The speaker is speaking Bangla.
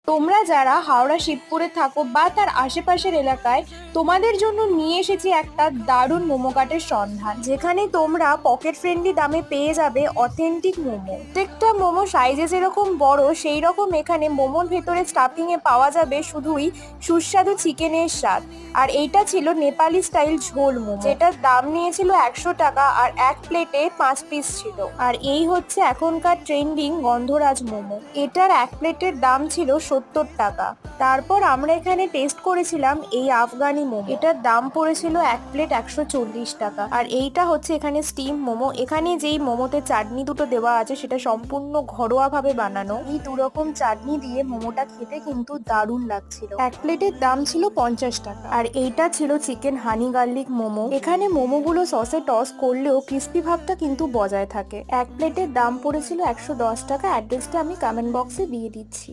তোমরা যারা হাওড়া শিবপুরে থাকো বা তার আশেপাশের এলাকায়, তোমাদের জন্য নিয়ে এসেছি একটা দারুণ মোমো কাটের সন্ধান, যেখানে তোমরা পকেট ফ্রেন্ডলি দামে পেয়ে যাবে অথেন্টিক মোমো। প্রত্যেকটা মোমো সাইজে যেরকম বড়, সেই রকম এখানে মোমোর ভেতরে স্টাফিং এ পাওয়া যাবে শুধুই সুস্বাদু চিকেনের স্বাদ। আর এইটা ছিল নেপালি স্টাইল ঝোল মোমো, যেটার দাম নিয়েছিল 100 টাকা, আর এক প্লেটে 5 পিস ছিল। আর এই হচ্ছে এখনকার ট্রেন্ডিং গন্ধরাজ মোমো, এটার এক প্লেটের দাম ছিল 70 টাকা। তারপর আমরা এখানে টেস্ট করেছিলাম এই আফগানি মোমো, এটার দাম পড়েছিল এক প্লেট 140 টাকা। আর এইটা হচ্ছে এখানে স্টিম মোমো, এখানে যেই মোমোতে চাটনি দুটো দেওয়া আছে সেটা সম্পূর্ণ ঘরোয়া ভাবে বানানো। এই দুরকম চাটনি দিয়ে মোমোটা খেতে কিন্তু দারুণ লাগছিল। এক প্লেটের দাম ছিল 50 টাকা। আর এইটা ছিল চিকেন হানি গার্লিক মোমো, এখানে মোমোগুলো সসে টস করলেও ক্রিস্পি ভাবটা কিন্তু বজায় থাকে। এক প্লেটের দাম পড়েছিল 110 টাকা। অ্যাড্রেসটা আমি কমেন্ট বক্সে দিয়ে দিচ্ছি।